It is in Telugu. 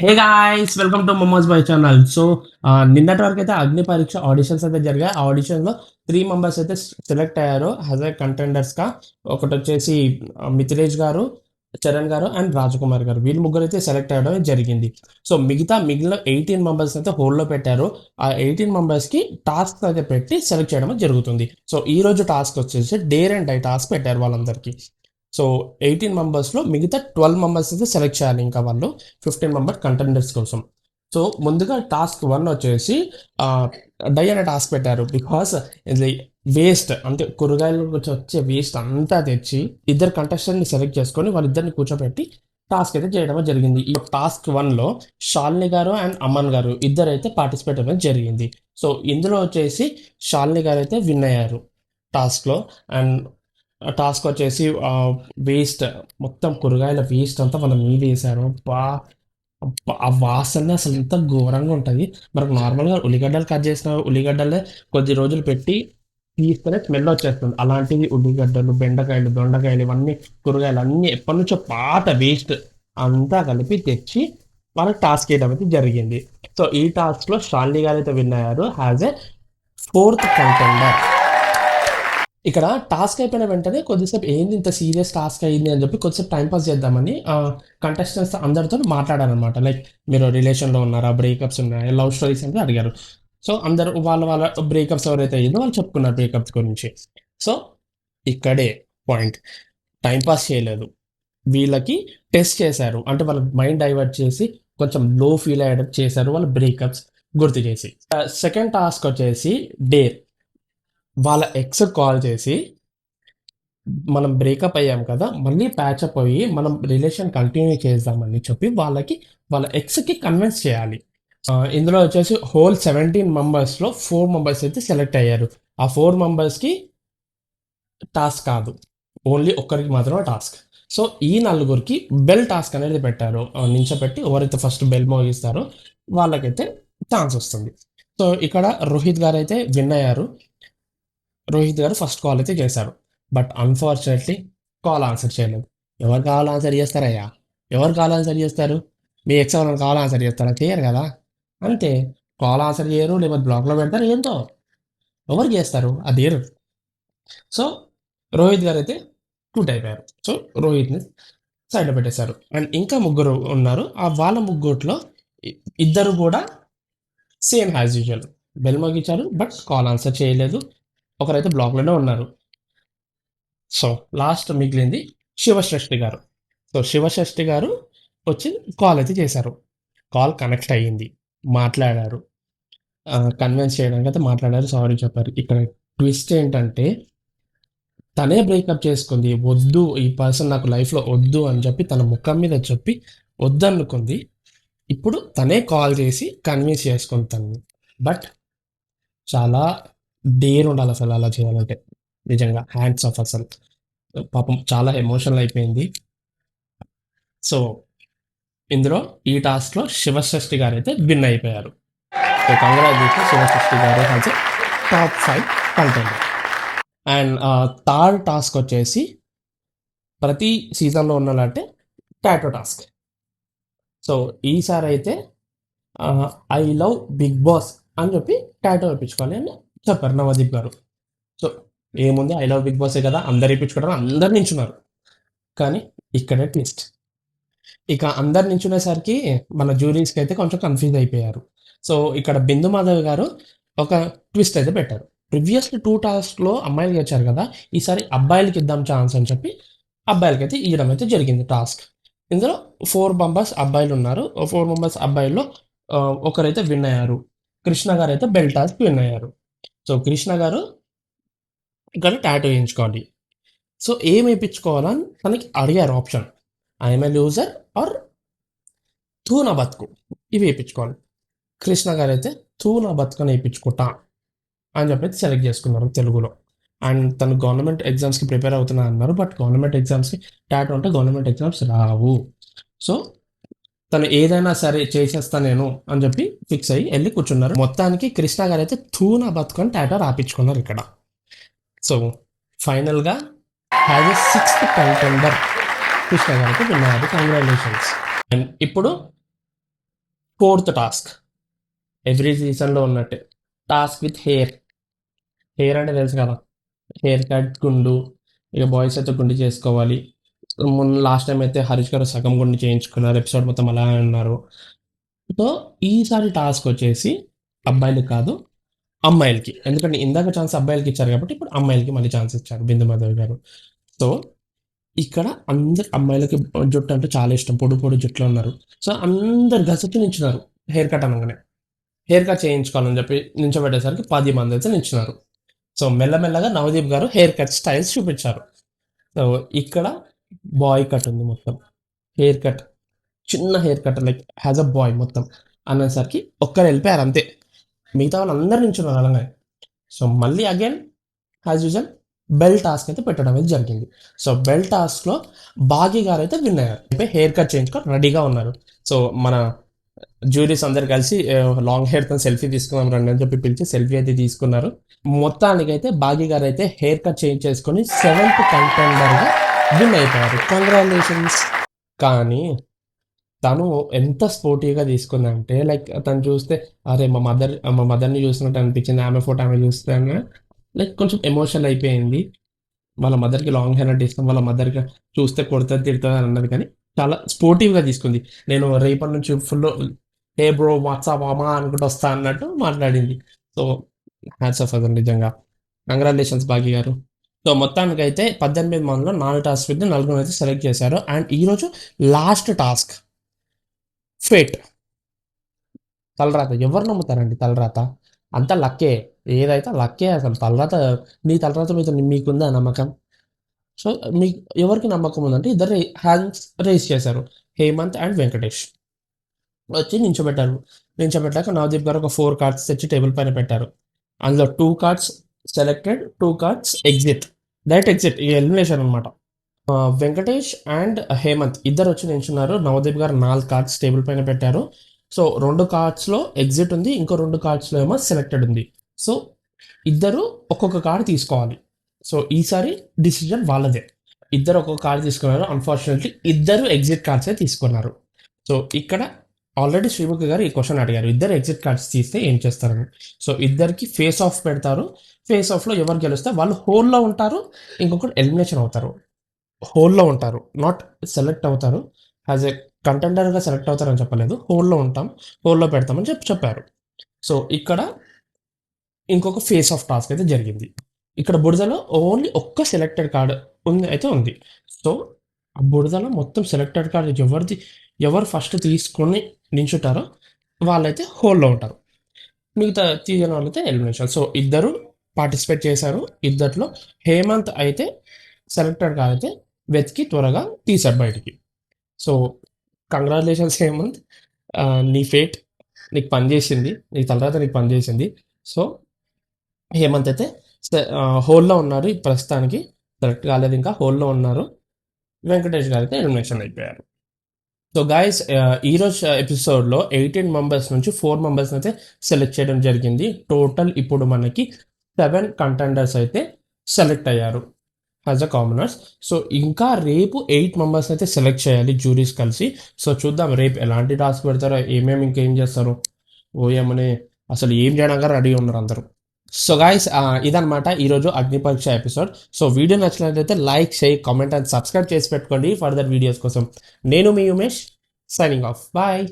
Hey guys welcome to Momos boy channel. So నిన్నటి వరకు అయితే అగ్ని పరీక్ష ఆడిషన్స్ అయితే జరిగాయి. ఆ ఆడిషన్లో 3 మెంబర్స్ అయితే సెలెక్ట్ అయ్యారు యాజ్ ఏ కంటెండర్స్గా. ఒకటి వచ్చేసి మిథిలేష్ గారు, చరణ్ గారు అండ్ రాజకుమార్ గారు. వీళ్ళు ముగ్గురు అయితే సెలెక్ట్ అవ్వడం జరిగింది. సో మిగిలిన 18 మెంబర్స్ అయితే హోల్డ్లో పెట్టారు. ఆ 18 మెంబర్స్కి టాస్క్ అయితే పెట్టి సెలెక్ట్ చేయడం జరుగుతుంది. సో ఈ రోజు టాస్క్ వచ్చేసి డేర్ అండ్ డై టాస్క్ పెట్టారు వాళ్ళందరికీ. సో 18 మెంబర్స్లో మిగతా 12 మెంబర్స్ అయితే సెలెక్ట్ చేయాలి ఇంకా వాళ్ళు 15 మెంబర్ కంటెండర్స్ కోసం. సో ముందుగా టాస్క్ 1 వచ్చేసి డై అనే టాస్క్ పెట్టారు. బికాస్ ఇది వేస్ట్ అంటే కూరగాయల నుంచి వచ్చే వేస్ట్ అంతా తెచ్చి ఇద్దరు కంటెస్టెంట్ని సెలెక్ట్ చేసుకొని వాళ్ళిద్దరిని కూర్చోబెట్టి టాస్క్ అయితే చేయడం జరిగింది. ఈ టాస్క్ 1లో షాలిని గారు అండ్ అమన్ గారు ఇద్దరు అయితే పార్టిసిపేట్ అవ్వడం జరిగింది. సో ఇందులో వచ్చేసి షాలిని గారు అయితే విన్ అయ్యారు టాస్క్లో. అండ్ టాస్క్ వచ్చేసి వేస్ట్ మొత్తం కూరగాయల వేస్ట్ అంతా మనం మీద వేసారు. ఆ వాసన అసలు ఎంత ఘోరంగా ఉంటుంది. మనకు నార్మల్గా ఉల్లిగడ్డలు కట్ చేసిన ఉల్లిగడ్డలే కొద్ది రోజులు పెట్టి తీస్తేనే స్మెల్ వచ్చేస్తుంది. అలాంటివి ఉల్లిగడ్డలు, బెండకాయలు, దొండకాయలు ఇవన్నీ కూరగాయలు అన్నీ ఎప్పటి నుంచో పాత వేస్ట్ అంతా కలిపి తెచ్చి వాళ్ళకి టాస్క్ చేయడం అయితే జరిగింది. సో ఈ టాస్క్లో షాలిని గారు అయితే విన్ అయ్యారు యాజ్ ఏ ఫోర్త్ కంటెండర్. ఇక్కడ టాస్క్ అయిపోయిన వెంటనే కొద్దిసేపు ఏంది ఇంత సీరియస్ టాస్క్ అయింది అని చెప్పి కొద్దిసేపు టైం పాస్ చేద్దామని కంటెస్టెంట్స్ అందరితో మాట్లాడారనమాట. లైక్ మీరు రిలేషన్లో ఉన్నారా, బ్రేకప్స్ ఉన్నాయా, లవ్ స్టోరీస్ అంటే అడిగారు. సో అందరూ వాళ్ళ బ్రేకప్స్ ఎవరైతే అయ్యిందో వాళ్ళు చెప్పుకున్నారు బ్రేకప్స్ గురించి. సో ఇక్కడే పాయింట్, టైం పాస్ చేయలేదు, వీళ్ళకి టెస్ట్ చేశారు. అంటే వాళ్ళ మైండ్ డైవర్ట్ చేసి కొంచెం లో ఫీల్ అయ్యేటట్టు చేశారు వాళ్ళ బ్రేకప్స్ గుర్తు చేసి. సెకండ్ టాస్క్ వచ్చేసి డేర్. వాళ్ళ ఎక్స్ కాల్ చేసి మనం బ్రేకప్ అయ్యాం కదా, మళ్ళీ ప్యాచప్ అయ్యి మనం రిలేషన్ కంటిన్యూ చేద్దామని చెప్పి వాళ్ళ ఎక్స్కి కన్విన్స్ చేయాలి. ఇందులో వచ్చేసి హోల్ 17 మెంబర్స్లో 4 మెంబర్స్ అయితే సెలెక్ట్ అయ్యారు. ఆ 4 మెంబర్స్కి టాస్క్ కాదు, ఓన్లీ ఒక్కరికి మాత్రమే టాస్క్. సో ఈ నలుగురికి బెల్ టాస్క్ అనేది పెట్టారు. నించోపెట్టి ఎవరైతే ఫస్ట్ బెల్ మోగిస్తారో వాళ్ళకైతే ఛాన్స్ వస్తుంది. సో ఇక్కడ రోహిత్ గారు అయితే విన్ అయ్యారు. రోహిత్ గారు ఫస్ట్ కాల్ అయితే చేశారు. బట్ అన్ఫార్చునేట్లీ కాల్ ఆన్సర్ చేయలేదు. ఎవరు కాల్ ఆన్సర్ చేస్తారయ్యా? ఎవరు కాల్ ఆన్సర్ చేస్తారు? మీ ఎక్స్ ఎవరైనా కాల్ ఆన్సర్ చేస్తారా? చేయరు కదా. అంతే, కాల్ ఆన్సర్ చేయరు, లేకపోతే బ్లాక్లో పెడతారు. ఏంటో ఎవరు చేస్తారు అది ఏరు. సో రోహిత్ గారు అయితే క్విట్ అయిపోయారు. సో రోహిత్ని సైడ్లో పెట్టేశారు. అండ్ ఇంకా ముగ్గురు ఉన్నారు. ఆ వాళ్ళ ముగ్గురులో ఇద్దరు కూడా సేమ్ యాజ్ యూజువల్ బెల్ మోగించారు, బట్ కాల్ ఆన్సర్ చేయలేదు. ఒకరైతే బ్లాక్లోనే ఉన్నారు. సో లాస్ట్ మిగిలింది శివశ్రేష్ఠి గారు. సో శివశ్రేష్ఠి గారు వచ్చి కాల్ అయితే చేశారు. కాల్ కనెక్ట్ అయ్యింది, మాట్లాడారు. కన్విన్స్ చేయడానికి అయితే మాట్లాడారు, సారీ చెప్పారు. ఇక్కడ ట్విస్ట్ ఏంటంటే తనే బ్రేకప్ చేసుకుంది. వద్దు, ఈ పర్సన్ నాకు లైఫ్లో వద్దు అని చెప్పి తన ముఖం మీద చెప్పి వద్దనుకుంది. ఇప్పుడు తనే కాల్ చేసి కన్విన్స్ చేసుకుంది తనని. బట్ చాలా డేర్ ఉండాలి అసలు అలా చేయాలంటే. నిజంగా హ్యాండ్స్ ఆఫ్ అసలు. పాపం చాలా ఎమోషనల్ అయిపోయింది. సో ఇందులో ఈ టాస్క్లో శివశ్రేష్ఠి గారు అయితే విన్ అయిపోయారు. సో కంగ్రాచులేషన్, శివశ్రేష్ఠి గారు has a top 5 contender. And third task వచ్చేసి ప్రతి సీజన్లో ఉన్నలాంటి టాటో టాస్క్. సో ఈసారి అయితే ఐ లవ్ బిగ్ బాస్ అని చెప్పి టాటో వేయించుకోవాలి అని చెప్పారు నవదీప్ గారు. సో ఏముంది, ఐ లవ్ బిగ్ బాసే కదా, అందరు వేయించుకోవడం, అందరు నించున్నారు. కానీ ఇక్కడే ట్విస్ట్. ఇక అందరు నించునేసరికి మన జ్యూరీస్కి అయితే కొంచెం కన్ఫ్యూజ్ అయిపోయారు. సో ఇక్కడ బిందు మాధవ్ గారు ఒక ట్విస్ట్ అయితే పెట్టారు. ప్రివియస్లీ 2 టాస్క్లో అమ్మాయిలు గెలిచారు కదా, ఈసారి అబ్బాయిలకి ఇద్దాం ఛాన్స్ అని చెప్పి అబ్బాయిలకి అయితే ఇవ్వడం అయితే జరిగింది టాస్క్. ఇందులో 4 మెంబర్స్ అబ్బాయిలు ఉన్నారు. 4 మెంబర్స్ అబ్బాయిల్లో ఒకరైతే విన్ అయ్యారు. కృష్ణ గారు అయితే బెల్ టాస్క్ విన్ అయ్యారు. సో కృష్ణ గారు ఇక్కడ టాటూ వేయించుకోవాలి. సో ఏం వేయించుకోవాలని తనకి అడిగారు option, I'm a loser or తూ నా బతుకు, ఇవి వేయించుకోవాలి. కృష్ణ గారు అయితే తూ నా బతుకని వేయించుకుంటా అని చెప్పి సెలెక్ట్ చేసుకున్నారు తెలుగులో. అండ్ తను గవర్నమెంట్ ఎగ్జామ్స్కి ప్రిపేర్ అవుతున్నా అన్నారు. బట్ గవర్నమెంట్ ఎగ్జామ్స్కి టాటూ అంటే గవర్నమెంట్ ఎగ్జామ్స్ రావు. సో తను ఏదైనా సరే చేసేస్తా నేను అని చెప్పి ఫిక్స్ అయ్యి వెళ్ళి కూర్చున్నారు. మొత్తానికి కృష్ణ గారు అయితే తూ నా బతుకని టాటూ రాపించుకున్నారు ఇక్కడ. సో ఫైనల్గా has a 6th contender Krishna గారికి విన్నారు. కంగ్రాచులేషన్స్. అండ్ ఇప్పుడు ఫోర్త్ టాస్క్ ఎవ్రీ సీజన్లో ఉన్నట్టే, టాస్క్ విత్ హెయిర్. హెయిర్ అంటే తెలుసు కదా, హెయిర్ కట్ గుండు. ఇక బాయ్స్ అయితే గుండు చేసుకోవాలి. మొన్న లాస్ట్ టైం అయితే హరీష్ గారు సగం గుండు చేయించుకున్నారు, ఎపిసోడ్ మొత్తం అలానే ఉన్నారు. సో ఈసారి టాస్క్ వచ్చేసి అబ్బాయిలు కాదు, అమ్మాయిలకి. ఎందుకంటే ఇందాక ఛాన్స్ అబ్బాయిలకి ఇచ్చారు కాబట్టి ఇప్పుడు అమ్మాయిలకి మళ్ళీ ఛాన్స్ ఇచ్చారు బిందు మాధవ్ గారు. సో ఇక్కడ అందరు అమ్మాయిలకి జుట్టు అంటే చాలా ఇష్టం, పొడి పొడి జుట్లో ఉన్నారు. సో అందరు గసెత్తి నించున్నారు హెయిర్ కట్ అనగానే. హెయిర్ కట్ చేయించుకోవాలని చెప్పి నించోబెట్టేసరికి 10 మంది అయితే నించున్నారు. సో మెల్లమెల్లగా నవదీప్ గారు హెయిర్ కట్ స్టైల్స్ చూపించారు. సో ఇక్కడ బాయ్ కట్ ఉంది మొత్తం, హెయిర్ కట్ చిన్న haircut like has a boy మొత్తం అనేసరికి ఒక్కరు వెళ్ళిపోయారు అంతే. మిగతా వాళ్ళు అందరు నించున్నారు అలాగే. సో మళ్ళీ again as usual bell task అయితే పెట్టడం అయితే జరిగింది. సో బెల్ టాస్క్లో బాగీ గారు అయితే విన్ అయ్యారు, అయిపోయి హెయిర్ కట్ చేయించుకొని రెడీగా ఉన్నారు. సో మన జ్యూరీస్ అందరు కలిసి లాంగ్ హెయిర్తో సెల్ఫీ తీసుకుందాం రండి అని చెప్పి పిలిచి సెల్ఫీ అయితే తీసుకున్నారు. మొత్తానికైతే బాగీ గారు అయితే హెయిర్ కట్ చేంజ్ చేసుకొని 7th కంటెండర్గా విన్ అయిపోయారు. కంగ్రాచులేషన్స్. కానీ తను ఎంత స్పోర్టివ్గా తీసుకుందంటే లైక్ తను చూస్తే అరే మా మదర్ని చూసినట్టు అనిపించింది, ఆమె ఫోటో ఆమె చూస్తే లైక్ కొంచెం ఎమోషనల్ అయిపోయింది. వాళ్ళ మదర్కి లాంగ్ హెయిర్ అంటే ఇష్టం, వాళ్ళ మదర్కి చూస్తే కొడుతుంది తిడుతుంది అని అన్నది, కానీ చాలా స్పోర్టివ్గా తీసుకుంది. నేను రేపటి నుంచి ఫుల్ హే బ్రో వాట్సాప్ అమ్మా అనుకుంటూ వస్తా అన్నట్టు మాట్లాడింది. సో హ్యాట్స్ ఆఫ్ అదండి నిజంగా. కంగ్రాచులేషన్స్ బాగి గారు. సో మొత్తానికైతే 18 మందిలో 4 టాస్క్ పెట్టి 4 అయితే సెలెక్ట్ చేశారు. అండ్ ఈరోజు లాస్ట్ టాస్క్ ఫేట్, తలరాత. ఎవరు నమ్ముతారండి తలరాత? అంత లక్కే, ఏదైతే లక్కే అసలు. తలరాత, నీ తలరాత మీద మీకుందా నమ్మకం? సో మీకు ఎవరికి నమ్మకం ఉందంటే ఇద్దరు హ్యాండ్స్ రేస్ చేశారు, హేమంత్ అండ్ వెంకటేష్. వచ్చి నించోబెట్టారు. నించోబెట్టాక నవదీప్ గారు ఒక 4 కార్డ్స్ తెచ్చి టేబుల్ పైన పెట్టారు. అందులో 2 cards selected, 2 cards exit, direct exit, ఈ ఎలిమినేషన్ అనమాట. వెంకటేష్ అండ్ హేమంత్ ఇద్దరు వచ్చి నించున్నారు. నవదీప్ గారు 4 కార్డ్స్ టేబుల్ పైన పెట్టారు. సో 2 కార్డ్స్లో ఎగ్జిట్ ఉంది, ఇంకో 2 కార్డ్స్లో ఏమో సెలెక్టెడ్ ఉంది. సో ఇద్దరు ఒక్కొక్క కార్డ్ తీసుకోవాలి. సో ఈసారి డిసిజన్ వాళ్ళదే. ఇద్దరు ఒక్కొక్క కార్డ్ తీసుకున్నారు. అన్ఫార్చునేట్లీ ఇద్దరు ఎగ్జిట్ కార్డ్సే తీసుకున్నారు. సో ఇక్కడ ఆల్రెడీ శ్రీముఖి గారు ఈ క్వశ్చన్ అడిగారు, ఇద్దరు ఎగ్జిట్ కార్డ్స్ తీస్తే ఏం చేస్తారని. సో ఇద్దరికి ఫేస్ ఆఫ్ పెడతారు. ఫేస్ ఆఫ్లో ఎవరు గెలిస్తే వాళ్ళు హోల్లో ఉంటారు, ఇంకొకరు ఎలిమినేషన్ అవుతారు. హోల్లో ఉంటారు, నాట్ సెలెక్ట్ అవుతారు. యాజ్ ఎ కంటెండర్గా సెలెక్ట్ అవుతారని చెప్పలేదు, హోల్లో ఉంటాం, హోల్లో పెడతామని చెప్పారు. సో ఇక్కడ ఇంకొక ఫేస్ ఆఫ్ టాస్క్ అయితే జరిగింది. ఇక్కడ బురదలో ఓన్లీ ఒక్క సెలెక్టెడ్ కార్డ్ ఉంది. సో ఆ బురదలో మొత్తం సెలెక్టెడ్ కార్డ్ ఎవరు ఫస్ట్ తీసుకొని నించుంటారో వాళ్ళైతే హోల్లో ఉంటారు, మిగతా తీయని వాళ్ళైతే ఎలిమినేషన్. సో ఇద్దరు పార్టిసిపేట్ చేశారు. ఇద్దట్లో హేమంత్ అయితే సెలెక్టెడ్ కార్డ్ అయితే వెతికి త్వరగా తీశాడు బయటికి. సో కంగ్రాచులేషన్స్ హేమంత్, నీ ఫేట్ నీకు పనిచేసింది, నీ తర్వాత నీకు పనిచేసింది. సో హేమంత్ అయితే హోల్లో ఉన్నారు ప్రస్తుతానికి, సెలెక్ట్ కాలేదు ఇంకా, హోల్లో ఉన్నారు. వెంకటేష్ గారు అయితే ఎలిమినేషన్ అయిపోయారు. సో గాయస్, ఈరోజు ఎపిసోడ్లో 18 మెంబర్స్ నుంచి 4 మెంబర్స్ అయితే సెలెక్ట్ చేయడం జరిగింది. టోటల్ ఇప్పుడు మనకి 7 కంటెండర్స్ అయితే సెలెక్ట్ అయ్యారు యాజ్ అ కామనర్స్. సో ఇంకా రేపు 8 మెంబర్స్ అయితే సెలెక్ట్ చేయాలి జ్యూరీస్ కలిసి. సో చూద్దాం రేపు ఎలాంటి టాస్క్ పెడతారో, ఏమేమి ఇంకేం చేస్తారో. ఓఎమ్మని అసలు ఏం చేయడానికి రెడీ ఉన్నారు అందరూ. సో గాయస్, ఇదనమాట ఈరోజు అగ్ని పరీక్ష ఎపిసోడ్. సో వీడియో నచ్చినట్లయితే like, share, comment and subscribe చేసి పెట్టుకోండి ఫర్దర్ వీడియోస్ కోసం. నేను మీ ఉమేష్, సైనింగ్ ఆఫ్, బాయ్.